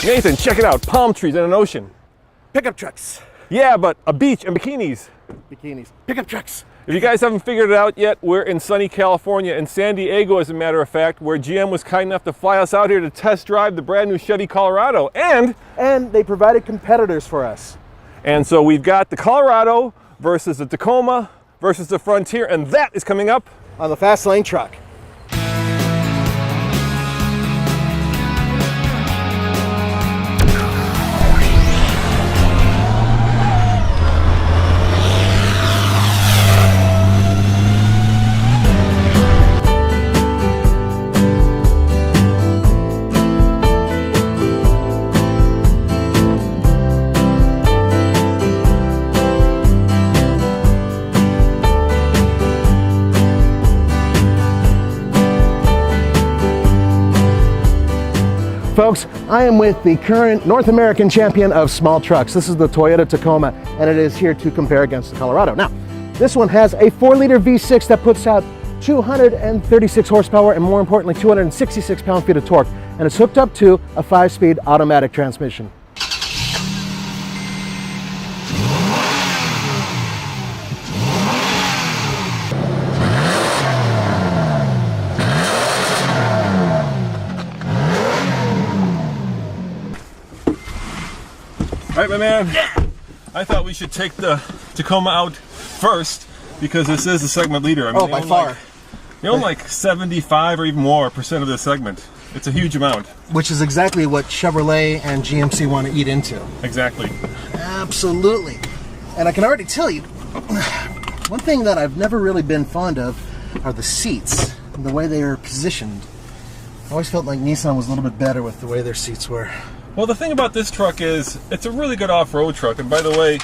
Nathan, check it out. Palm trees and an ocean. Pickup trucks. Yeah, but a beach and bikinis. Bikinis. Pickup trucks. If you guys haven't figured it out yet, we're in sunny California, in San Diego, as a matter of fact, where GM was kind enough to fly us out here to test drive the brand new Chevy Colorado. And they provided competitors for us. And so we've got the Colorado versus the Tacoma versus the Frontier, and that is coming up on the Fast Lane truck. Folks, I am with the current North American champion of small trucks. This is the Toyota Tacoma, and it is here to compare against the Colorado. Now, this one has a 4-liter V6 that puts out 236 horsepower and, more importantly, 266 pound-feet of torque, and it's hooked up to a 5-speed automatic transmission. All right, my man. Yeah. I thought we should take the Tacoma out first because this is the segment leader. I mean, by far. They own like 75 or even more % of the segment. It's a huge amount. Which is exactly what Chevrolet and GMC want to eat into. Exactly. Absolutely. And I can already tell you, one thing that I've never really been fond of are the seats and the way they are positioned. I always felt like Nissan was a little bit better with the way their seats were. Well, the thing about this truck is it's a really good off-road truck. And by the way,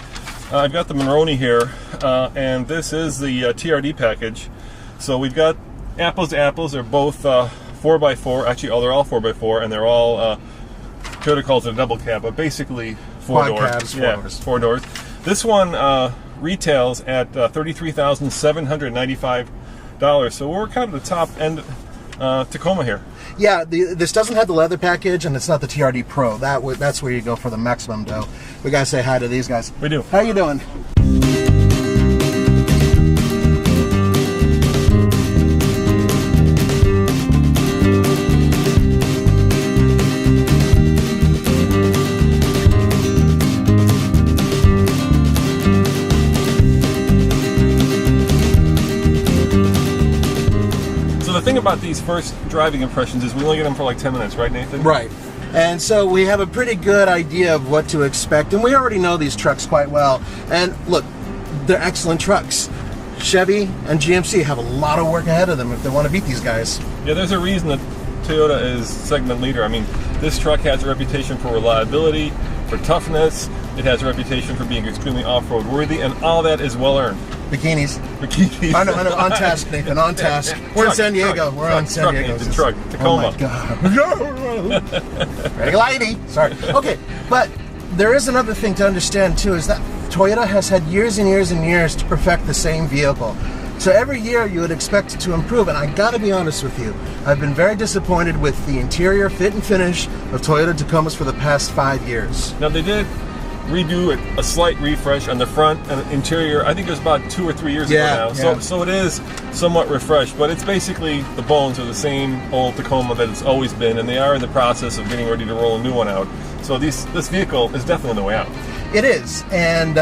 I've got the Monroney here, and this is the TRD package. So we've got apples to apples. They're both 4x4. Actually, they're all 4x4, and they're all, Toyota calls it a double cab, but basically four doors. Cabs, yeah, four doors. This one retails at $33,795. So we're kind of the top end Tacoma here. Yeah, this doesn't have the leather package, and it's not the TRD Pro. That's where you go for the maximum dough. We gotta say hi to these guys. We do. How you doing? The thing about these first driving impressions is we only get them for like 10 minutes, right, Nathan? Right. And so we have a pretty good idea of what to expect, and we already know these trucks quite well. And look, they're excellent trucks. Chevy and GMC have a lot of work ahead of them if they want to beat these guys. Yeah, there's a reason that Toyota is segment leader. I mean, this truck has a reputation for reliability, for toughness. It has a reputation for being extremely off-road worthy, and all that is well earned. Bikinis. Bikinis. I know, on task, Nathan, on task. We're in San Diego. We're on San Diego. Truck, Tacoma. Oh my God. Very lady. Sorry. Okay, but there is another thing to understand too, is that Toyota has had years and years and years to perfect the same vehicle. So every year you would expect it to improve, and I gotta be honest with you, I've been very disappointed with the interior fit and finish of Toyota Tacomas for the past 5 years. Now they did redo a slight refresh on the front and interior. I think it was about 2 or 3 years ago now. Yeah. So it is somewhat refreshed, but it's basically the bones are the same old Tacoma that it's always been, and they are in the process of getting ready to roll a new one out. So this vehicle is definitely on the way out. It is, and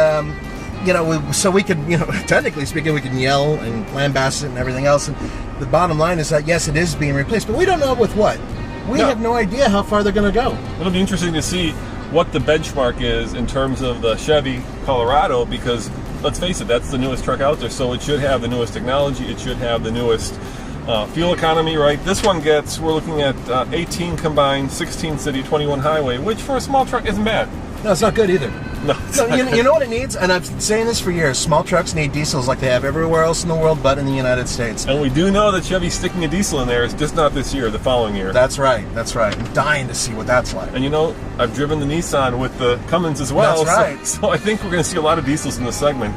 we could, technically speaking, we can yell and lambast it and everything else. And the bottom line is that yes, it is being replaced, but we don't know with what. We have no idea how far they're going to go. It'll be interesting to see what the benchmark is in terms of the Chevy Colorado, because let's face it, that's the newest truck out there, so it should have the newest technology, it should have the newest fuel economy, right? This one we're looking at 18 combined, 16 city, 21 highway, which for a small truck isn't bad. No, it's not good either. No, you know what it needs? And I've been saying this for years. Small trucks need diesels like they have everywhere else in the world but in the United States. And we do know that Chevy's sticking a diesel in there. It's just not this year, the following year. That's right. I'm dying to see what that's like. And I've driven the Nissan with the Cummins as well. That's right. So I think we're going to see a lot of diesels in this segment.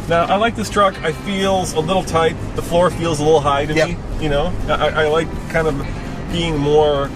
Now, I like this truck. It feels a little tight. The floor feels a little high to me. I like kind of being more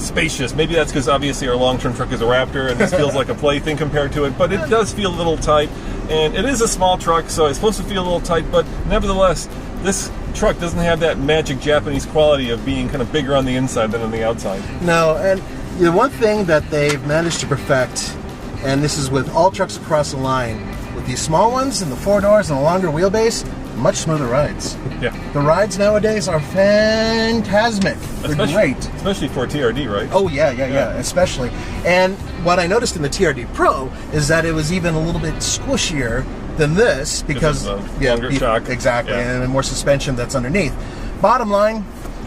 spacious. Maybe that's because obviously our long-term truck is a Raptor, and this feels like a plaything compared to it. But it does feel a little tight, and it is a small truck, so it's supposed to feel a little tight. But nevertheless, this truck doesn't have that magic Japanese quality of being kind of bigger on the inside than on the outside. No, and the one thing that they've managed to perfect, and this is with all trucks across the line, with these small ones and the 4 doors and the longer wheelbase, much smoother rides. Yeah. The rides nowadays are fantastic. They're great. Especially for a TRD, right? Oh, yeah, especially. And what I noticed in the TRD Pro is that it was even a little bit squishier than this because longer shock. Exactly, and more suspension that's underneath. Bottom line,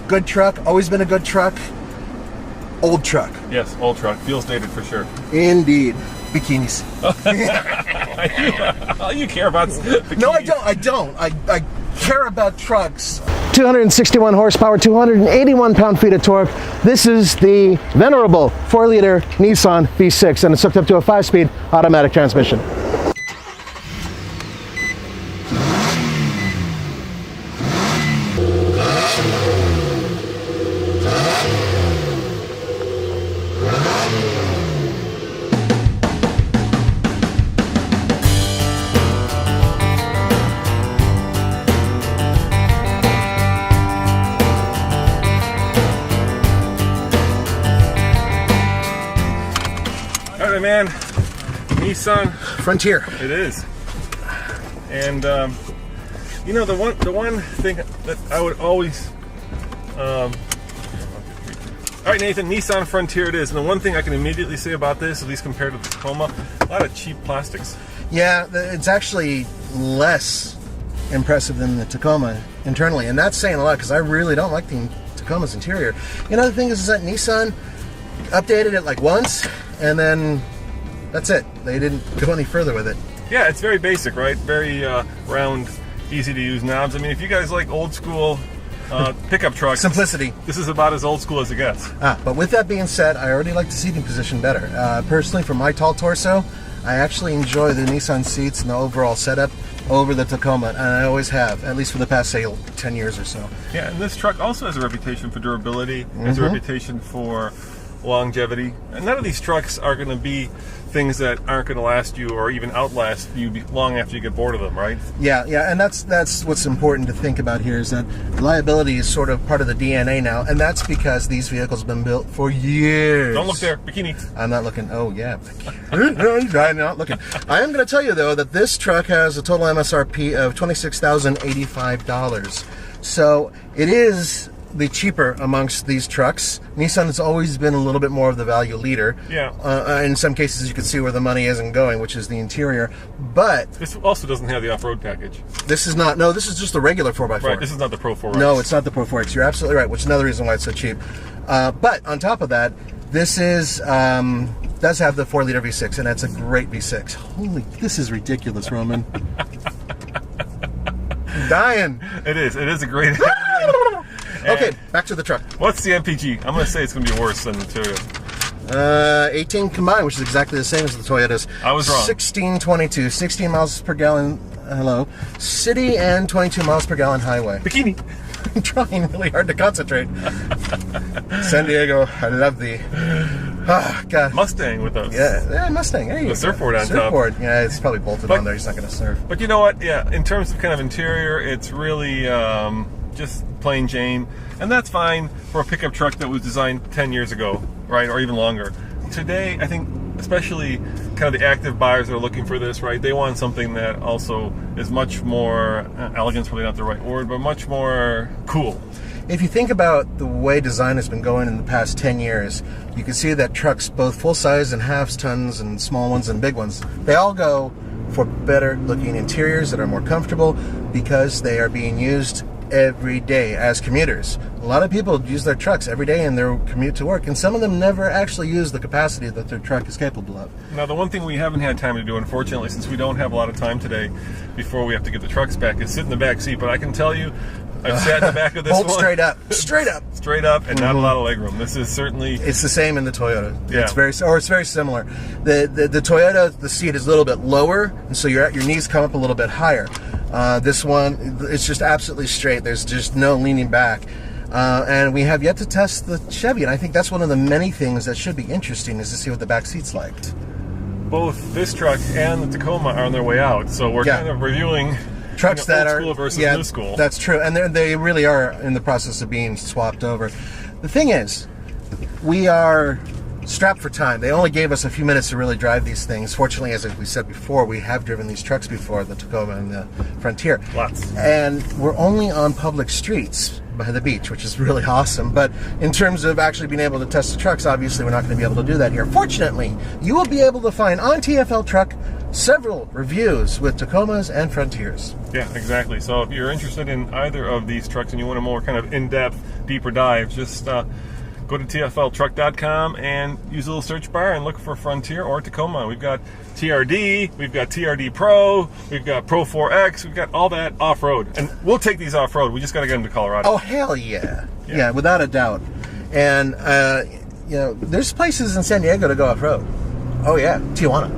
good truck, always been a good truck. Old truck. Yes, old truck. Feels dated for sure. Indeed. Bikinis. You care about bikinis? No, I don't. I care about trucks. 261 horsepower, 281 pound-feet of torque. This is the venerable 4-liter Nissan V6, and it's hooked up to a 5-speed automatic transmission. Man, Nissan Frontier. It is, and you know, the one thing that I would always, all right, Nathan, Nissan Frontier it is, and the one thing I can immediately say about this, at least compared to the Tacoma, a lot of cheap plastics. Yeah, it's actually less impressive than the Tacoma internally, and that's saying a lot because I really don't like the Tacoma's interior. You know, the thing is that Nissan updated it like once, and then that's it. They didn't go any further with it. Yeah, it's very basic, right? Very round, easy to use knobs. I mean, if you guys like old school pickup trucks, simplicity, this is about as old school as it gets. But with that being said, I already like the seating position better. Personally, for my tall torso, I actually enjoy the Nissan seats and the overall setup over the Tacoma, and I always have, at least for the past, say, 10 years or so. Yeah, and this truck also has a reputation for durability, has a reputation for longevity, and none of these trucks are going to be things that aren't going to last you or even outlast you long after you get bored of them, right? Yeah, and that's what's important to think about here, is that reliability is sort of part of the DNA now, and that's because these vehicles have been built for years. Don't look there, bikini. I'm not looking. Oh yeah, I'm not looking. I am going to tell you though that this truck has a total MSRP of $26,085, so it is the cheaper amongst these trucks. Nissan has always been a little bit more of the value leader. Yeah. In some cases, you can see where the money isn't going, which is the interior. But this also doesn't have the off-road package. This is not. No, this is just the regular 4x4. Right. This is not the Pro 4X. No, it's not the Pro 4X. You're absolutely right, which is another reason why it's so cheap. But on top of that, this is does have the 4-liter V6, and that's a great V6. Holy, this is ridiculous, Roman. I'm dying. It is. It is a great. Okay, back to the truck. What's the MPG? I'm going to say it's going to be worse than the Toyota. 18 combined, which is exactly the same as the Toyotas. I was wrong. 1622, 16 miles per gallon, city, and 22 miles per gallon highway. Bikini. I'm trying really hard to concentrate. San Diego, I love thee. Oh, God. Mustang with us. Yeah, Mustang. Hey, the surfboard on top. Surfboard, yeah, it's probably bolted on there. He's not going to surf. But you know what? Yeah, in terms of kind of interior, it's really just plain Jane, and that's fine for a pickup truck that was designed 10 years ago, right, or even longer. Today, I think, especially kind of the active buyers that are looking for this, right, they want something that also is much more, elegant's probably not the right word, but much more cool. If you think about the way design has been going in the past 10 years, you can see that trucks, both full-size and halves, tons, and small ones and big ones, they all go for better-looking interiors that are more comfortable because they are being used every day as commuters. A lot of people use their trucks every day in their commute to work, and some of them never actually use the capacity that their truck is capable of. Now, the one thing we haven't had time to do, unfortunately, since we don't have a lot of time today before we have to get the trucks back, is sit in the back seat. But I can tell you, I've sat in the back of this one. Straight up, and not a lot of legroom. This is certainly. It's the same in the Toyota. Yeah. It's very similar. The Toyota, the seat is a little bit lower, and so your knees come up a little bit higher. This one, it's just absolutely straight. There's just no leaning back. And we have yet to test the Chevy, and I think that's one of the many things that should be interesting, is to see what the back seat's like. Both this truck and the Tacoma are on their way out, so we're kind of reviewing trucks that old are school versus new school. That's true, and they really are in the process of being swapped over. The thing is, we are strapped for time. They only gave us a few minutes to really drive these things. Fortunately, as we said before, we have driven these trucks before, the Tacoma and the Frontier. Lots. And we're only on public streets by the beach, which is really awesome. But in terms of actually being able to test the trucks, obviously we're not going to be able to do that here. Fortunately, you will be able to find on TFL Truck several reviews with Tacomas and Frontiers. Yeah, exactly. So if you're interested in either of these trucks and you want a more kind of in-depth, deeper dive, just go to tfltruck.com and use a little search bar and look for Frontier or Tacoma. We've got TRD, we've got TRD Pro, we've got Pro 4X, we've got all that off-road. And we'll take these off-road. We just got to get them to Colorado. Oh, hell yeah. Yeah, without a doubt. And, you know, there's places in San Diego to go off-road. Oh, yeah. Tijuana.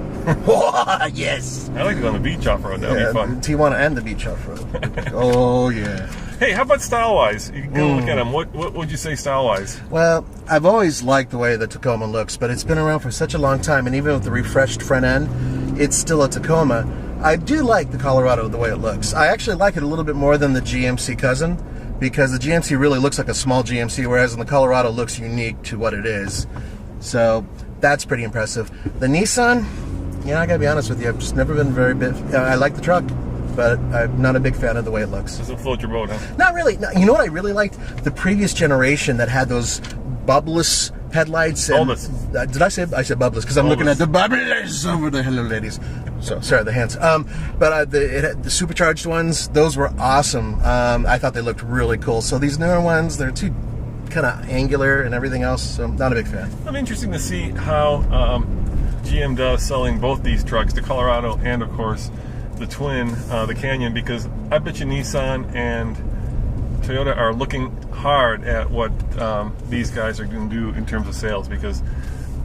Yes. I like to go on the beach off-road. That would be fun. Tijuana and the beach off-road. Oh, yeah. Hey, how about style-wise? You can go look at them. What would you say style-wise? Well, I've always liked the way the Tacoma looks, but it's been around for such a long time, and even with the refreshed front end, it's still a Tacoma. I do like the Colorado the way it looks. I actually like it a little bit more than the GMC cousin, because the GMC really looks like a small GMC, whereas the Colorado looks unique to what it is. So that's pretty impressive. The Nissan, you know, I gotta be honest with you, I've just never been very big. I like the truck, but I'm not a big fan of the way it looks. Doesn't float your boat, huh? Not really. No, you know what I really liked? The previous generation that had those bubbless headlights. And, did I say bubbless? Because I'm looking at the bubblers over the hello ladies. So sorry, the hands. But the supercharged ones, those were awesome. I thought they looked really cool. So these newer ones, they're too kind of angular and everything else. So I'm not a big fan. I'm interested to see how GM does selling both these trucks, the Colorado and of course the twin, the Canyon, because I bet you Nissan and Toyota are looking hard at what these guys are going to do in terms of sales, because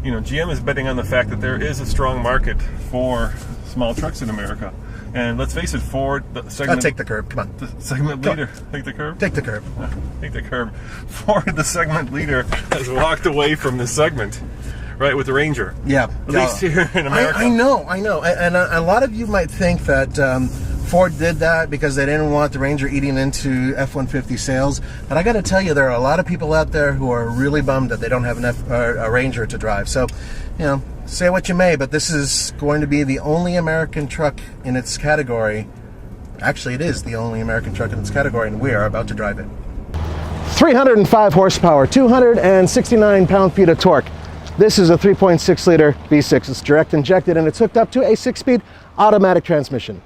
you know GM is betting on the fact that there is a strong market for small trucks in America. And let's face it, Ford, the segment... I'll take the curb, come on. The segment leader. Take the curb? Take the curb. Take the curb. Ford, the segment leader, has walked away from this segment, right, with the Ranger. Yeah. At least here in America. I know. And a lot of you might think that Ford did that because they didn't want the Ranger eating into F-150 sales. But I got to tell you, there are a lot of people out there who are really bummed that they don't have a Ranger to drive. So, you know, say what you may, but this is going to be the only American truck in its category. Actually, it is the only American truck in its category, and we are about to drive it. 305 horsepower, 269 pound-feet of torque. This is a 3.6 liter V6. It's direct injected, and it's hooked up to a 6-speed automatic transmission.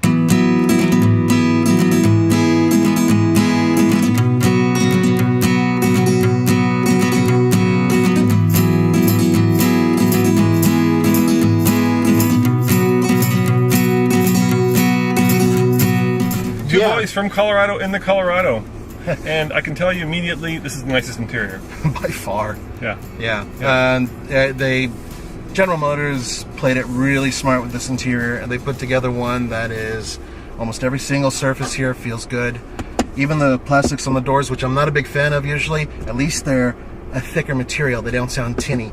Two boys from Colorado in the Colorado. And I can tell you immediately, this is the nicest interior. By far. Yeah. And General Motors played it really smart with this interior, and they put together one that is almost every single surface here feels good. Even the plastics on the doors, which I'm not a big fan of usually, at least they're a thicker material. They don't sound tinny.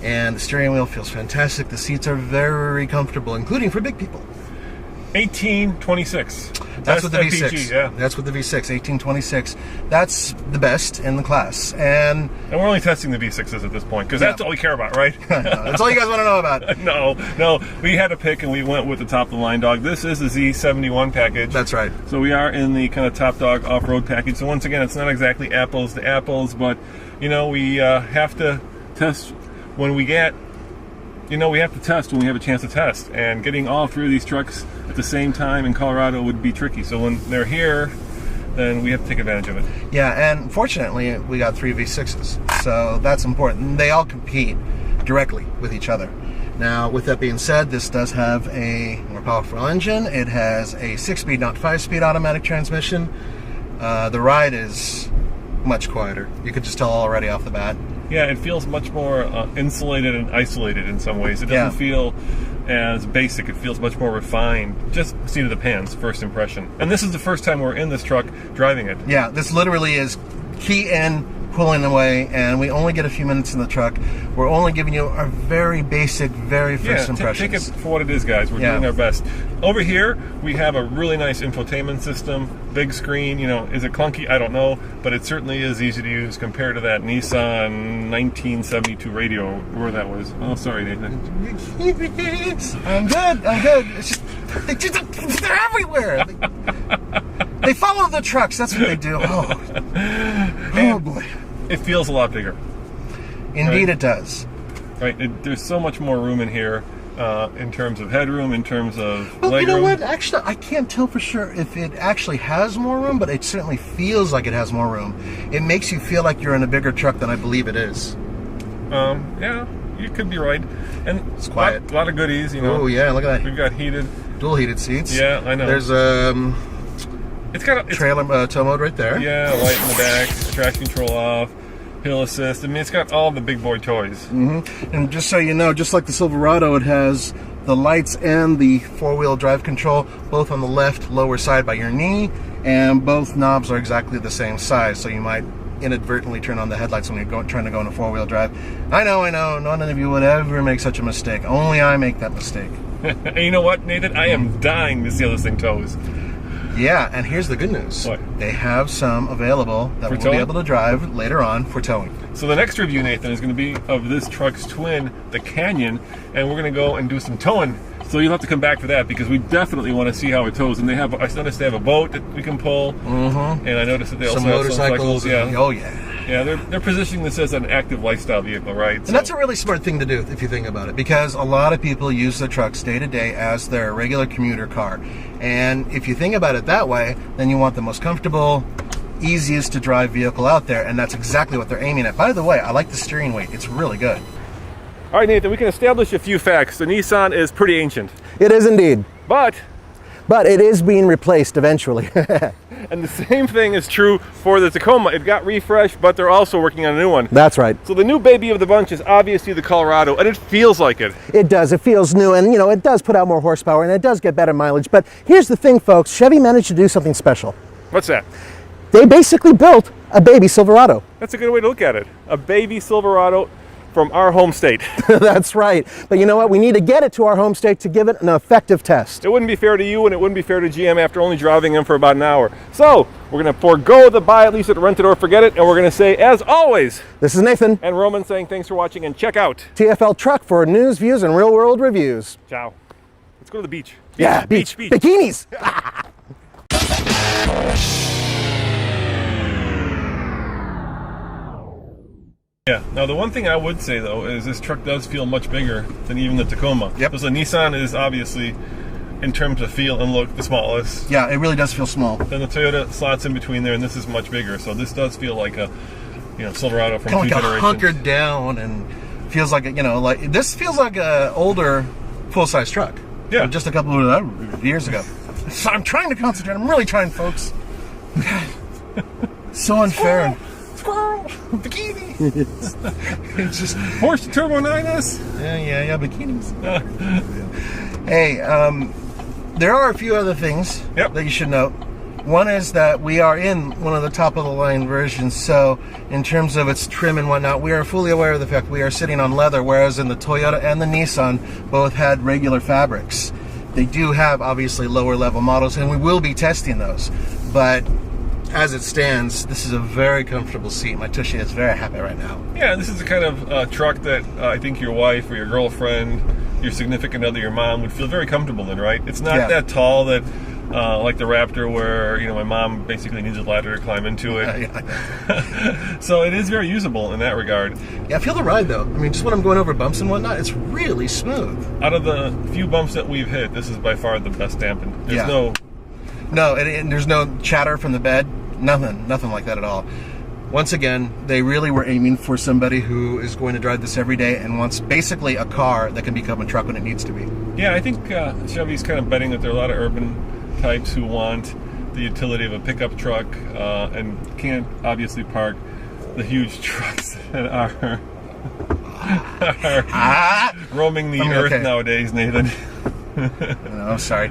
And the steering wheel feels fantastic. The seats are very comfortable, including for big people. 1826. That's with the MPG, V6. yeah. That's with the V6, 1826. That's the best in the class. And we're only testing the V6s at this point, because that's all we care about, right? That's all you guys want to know about. No. We had a pick, and we went with the top-of-the-line dog. This is the Z71 package. That's right. So we are in the kind of top dog off-road package. So once again, it's not exactly apples to apples, but, you know, we have to test when we get... You know, we have to test when we have a chance to test, and getting all three of these trucks at the same time in Colorado would be tricky. So when they're here, then we have to take advantage of it. Yeah, and fortunately, we got 3 V6s, so that's important. They all compete directly with each other. Now, with that being said, this does have a more powerful engine. It has a 6-speed, not 5-speed automatic transmission. The ride is much quieter. You could just tell already off the bat. Yeah, it feels much more insulated and isolated in some ways. It doesn't feel as basic. It feels much more refined. Just seat of the pants, first impression. And this is the first time we're in this truck driving it. Yeah, this literally is key in, pulling away, and we only get a few minutes in the truck. We're only giving you our very basic, very first impressions. Take it for what it is, guys. We're doing our best. Over here, we have a really nice infotainment system, big screen. You know, is it clunky? I don't know, but it certainly is easy to use compared to that Nissan 1972 radio, where that was. Oh, sorry, Nathan. I'm good. It's just, they're everywhere. They follow the trucks. That's what they do. Oh boy. It feels a lot bigger. Indeed, it does. Right. There's so much more room in here in terms of headroom, in terms of well, legroom. You know what? Actually, I can't tell for sure if it actually has more room, but it certainly feels like it has more room. It makes you feel like you're in a bigger truck than I believe it is. Yeah, you could be right. And it's quiet. A lot of goodies, you know. Oh yeah, look at that. We've got dual heated seats. Yeah, I know. There's it's got a trailer tow mode right there. Yeah, light in the back, traction control off, hill assist. I mean, it's got all the big boy toys. Mm-hmm. And just so you know, just like the Silverado, it has the lights and the four-wheel drive control both on the left lower side by your knee, and both knobs are exactly the same size, so you might inadvertently turn on the headlights when you're trying to go in a four-wheel drive. I know, none of you would ever make such a mistake. Only I make that mistake. And you know what, Nathan? I am dying to see how this thing tows. Yeah, and here's the good news. What? They have some available that we'll be able to drive later on for towing. So the next review, Nathan, is going to be of this truck's twin, the Canyon, and we're going to go and do some towing. So you'll have to come back for that because we definitely want to see how it tows. And I noticed they have a boat that we can pull, and I noticed that they also have motorcycles. Yeah. Oh yeah. Yeah, they're positioning this as an active lifestyle vehicle, right? And that's a really smart thing to do if you think about it, because a lot of people use their trucks day to day as their regular commuter car. And if you think about it that way, then you want the most comfortable, easiest to drive vehicle out there, and that's exactly what they're aiming at. By the way, I like the steering weight. It's really good. All right, Nathan, we can establish a few facts. The Nissan is pretty ancient. It is indeed. But it is being replaced eventually. And the same thing is true for the Tacoma. It got refreshed, but they're also working on a new one. That's right. So the new baby of the bunch is obviously the Colorado, and it feels like it. It does. It feels new, and it does put out more horsepower, and it does get better mileage. But here's the thing, folks. Chevy managed to do something special. What's that? They basically built a baby Silverado. That's a good way to look at it. A baby Silverado from our home state. That's right. But you know what? We need to get it to our home state to give it an effective test. It wouldn't be fair to you, and it wouldn't be fair to GM after only driving them for about an hour. So we're going to forego the buy it, lease it, rent it, or forget it, and we're going to say, as always, this is Nathan and Roman saying thanks for watching, and check out TFL Truck for news, views, and real-world reviews. Ciao. Let's go to the beach. Yeah, beach. Bikinis. Yeah. Now, the one thing I would say, though, is this truck does feel much bigger than even the Tacoma. Yep. Because the Nissan is obviously, in terms of feel and look, the smallest. Yeah, it really does feel small. Then the Toyota slots in between there, and this is much bigger. So this does feel like a, Silverado from kind two of like generations. hunkered down, and feels like this feels like a older full-size truck. Yeah. Just a couple of years ago. So I'm trying to concentrate. I'm really trying, folks. So unfair. Squirrel! Bikini! It's just Horse to Turbo 9S? Yeah, bikinis. Hey, there are a few other things that you should note. One is that we are in one of the top-of-the-line versions, so in terms of its trim and whatnot, we are fully aware of the fact we are sitting on leather, whereas in the Toyota and the Nissan both had regular fabrics. They do have, obviously, lower-level models, and we will be testing those, but as it stands, this is a very comfortable seat. My tushy is very happy right now. Yeah, this is the kind of truck that I think your wife or your girlfriend, your significant other, your mom would feel very comfortable in, right? It's not that tall that, like the Raptor, where, my mom basically needs a ladder to climb into it. So it is very usable in that regard. Yeah, I feel the ride, though. I mean, just when I'm going over bumps and whatnot, it's really smooth. Out of the few bumps that we've hit, this is by far the best dampened. There's No, and there's no chatter from the bed. Nothing like that at all. Once again, they really were aiming for somebody who is going to drive this every day and wants basically a car that can become a truck when it needs to be. Yeah, I think Chevy's kind of betting that there are a lot of urban types who want the utility of a pickup truck and can't obviously park the huge trucks that are roaming the earth nowadays, Nathan. No, I'm sorry.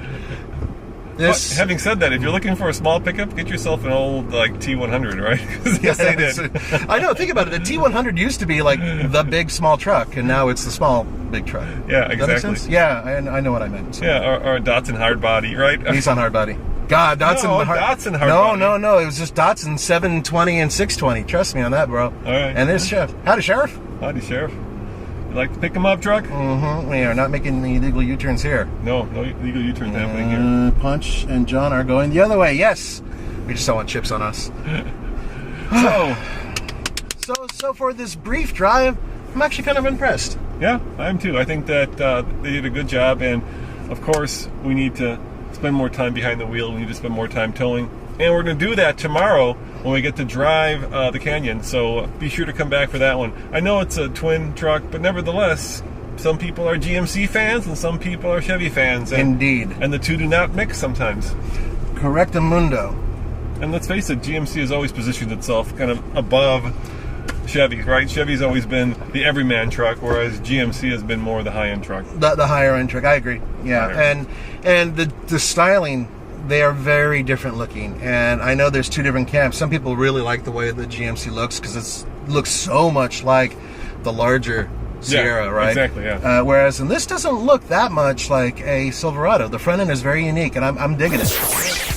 This. But having said that, if you're looking for a small pickup, get yourself an old like T100, right? 'Cause yes, they did. I know. Think about it. The T100 used to be like the big small truck, and now it's the small big truck. Yeah, Does that make exactly. sense? Yeah, I know what I meant. So. Yeah, or a Datsun hardbody, right? Nissan hardbody. God, Datsun. No, Datsun hardbody. No. It was just Datsun 720 and 620. Trust me on that, bro. All right. And there's Sheriff. Howdy, Sheriff. Howdy, Sheriff. You like to pick them up, truck? Mm-hmm. We are not making any illegal U-turns here. No illegal U-turns happening here. Punch and John are going the other way. Yes. We just don't want chips on us. So for this brief drive, I'm actually kind of impressed. Yeah, I am too. I think that they did a good job, and of course, we need to spend more time behind the wheel. We need to spend more time towing, and we're going to do that tomorrow when we get to drive the Canyon. So be sure to come back for that one. I know it's a twin truck, but nevertheless, some people are GMC fans and some people are Chevy fans. And, Indeed. And the two do not mix sometimes. Correctamundo. And let's face it, GMC has always positioned itself kind of above Chevy, right? Chevy's always been the everyman truck, whereas GMC has been more the high-end truck. The higher end truck. I agree. Yeah, Higher. and the styling, they are very different looking. And I know there's two different camps. Some people really like the way the GMC looks because it looks so much like the larger Sierra, right? Exactly. Yeah. Whereas, and this doesn't look that much like a Silverado. The front end is very unique, and I'm digging it.